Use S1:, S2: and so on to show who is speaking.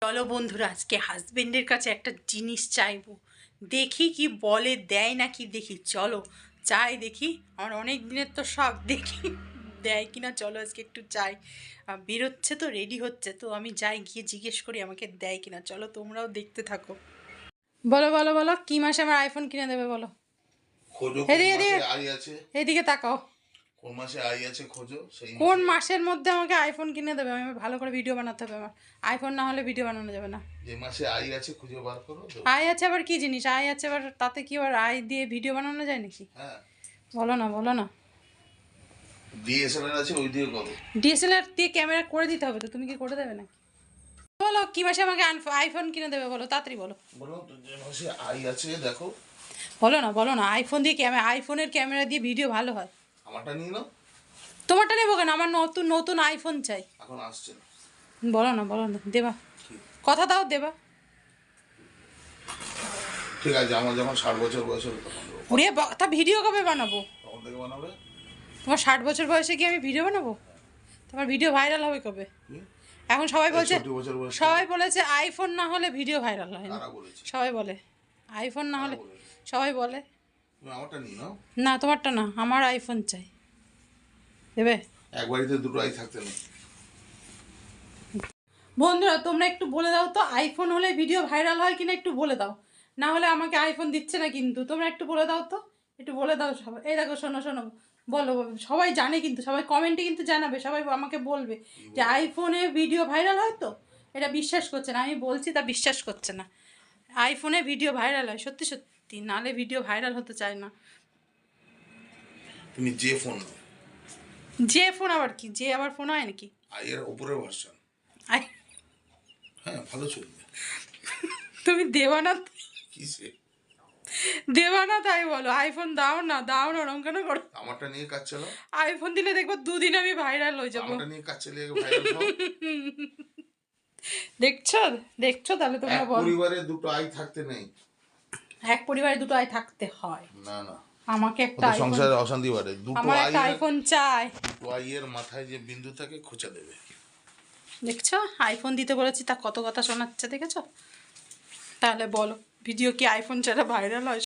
S1: চলো বন্ধুরা, আজকে হাজবেন্ডের কাছে একটা জিনিস চাইবো, দেখি কি বলে, দেয় না কি দেখি। চলো চাই দেখি, আমার অনেক দিনের তো শখ, দেখি দেয় কিনা। চলো আজকে একটু চাই। বেরোচ্ছে তো, রেডি হচ্ছে তো, আমি যাই গিয়ে জিজ্ঞেস করি আমাকে দেয় কিনা। চলো তোমরাও দেখতে থাকো। বলো বলো বলো, কি মাসে আমার আইফোন কিনে দেবে বলো। এদিকে তাকাও।
S2: কোন মাসে আই আছে খোঁজো, সেই
S1: কোন মাসের মধ্যে আমাকে আইফোন কিনে দেবে? আমি ভালো করে ভিডিও বানাতে হবে আমার। আইফোন না হলে ভিডিও বানানো যাবে না।
S2: যে মাসে আই আছে খুঁজে বার করো।
S1: আই আছে আবার কি জিনিস? আই আছে আবার তাতে কি আবার আই দিয়ে ভিডিও বানানো যায় নাকি?
S2: হ্যাঁ,
S1: বলো না বলো না।
S2: ডিএসএলআর আছে, ওই দিয়ে করো।
S1: ডিএসএলআর দিয়ে ক্যামেরা করে দিতে হবে তো, তুমি কি করে দেবে নাকি? বলো কি মাসে আমাকে আইফোন কিনে দেবে বলো, তাড়াতাড়ি বলো।
S2: বলো তো, যে মাসে আই আছে দেখো।
S1: বলো না আইফোন দিয়ে ক্যামেরা, আইফোনের ক্যামেরা দিয়ে ভিডিও ভালো হয়।
S2: আমারটা নিয়ে নাও।
S1: তোমারটা নেবো কেন? আমার নতুন নতুন আইফোন চাই।
S2: এখন আসছে না।
S1: বলো না দেবা, কথা দাও দেবা।
S2: ঠিক আছে, আমার যখন 60 বছর বয়স হবে তখন দেবো।
S1: উড়িয়ে তা ভিডিও কবে বানাবো?
S2: তখন থেকে বানাবে।
S1: তোমার 60 বছর বয়সে কি আমি ভিডিও বানাবো? তোমার ভিডিও ভাইরাল হবে কবে? এখন সবাই বলছে, সবাই বলেছে আইফোন না হলে ভিডিও ভাইরাল হয় না। সবাই বলে আইফোন না হলে, সবাই বলে।
S2: আমারটা নিয়ে নাও।
S1: না তোমারটা না, আমার আইফোন চাই। দেবে?
S2: এক বাড়িতে দুটো আই থাকতে নেই।
S1: বন্ধুরা তোমরা একটু বলে দাও তো, আইফোন হলে ভিডিও ভাইরাল হয় কিনা একটু বলে দাও। না হলে আমাকে আইফোন দিচ্ছে না কিন্তু, তোমরা একটু বলে দাও তো, একটু বলে দাও সবাই। এই দেখো শোনো শোনো, বলো, সবাই জানে কিন্তু, সবাই কমেন্টে কিন্তু জানাবে, সবাই আমাকে বলবে যে আইফোনে ভিডিও ভাইরাল হয় তো। এটা বিশ্বাস করছে না, আমি বলছি তা বিশ্বাস করছে না। আইফোনে ভিডিও ভাইরাল হয় সত্যি সত্যি, নালে ভিডিও ভাইরাল হতে চায় না।
S2: তুমি যে ফোন,
S1: যে ফোন আবার কি, যে আবার ফোন হয় নাকি?
S2: আই এর উপরের ভার্সন। হ্যাঁ, ভালো চলবে।
S1: তুমি দেবা না?
S2: কিসে
S1: দেবা না তাই বলো, আইফোন দাও না দাও না, ওরকম কেন করো?
S2: আমারটা নিয়ে কাজ চালাও।
S1: আইফোন দিলে দেখবো দুদিন আমি ভাইরাল হয়ে যাবো।
S2: আমারটা নিয়ে কাজ চালিয়ে ভাইরাল হও।
S1: দেখছো দেখছো, তাহলে তোমরা বলো।
S2: পরিবারে দুটো আই থাকতে নেই।
S1: এক পরিবারে দুটো আই থাকতে হয়।
S2: না না,
S1: আমাকে একটা আইফোন,
S2: সংসারে অশান্তি বাড়ে। দুটো
S1: আমার একটা আইফোন চাই।
S2: দুটো আই এর মাথায় যে বিন্দু থাকে খোঁচা দেবে।
S1: দেখছো, আইফোন দিতে বলেছি তা কত কথা শোনাচ্ছে, দেখেছো? তাহলে বলো, ভিডিও কি আইফোন ছাড়া ভাইরাল হয়?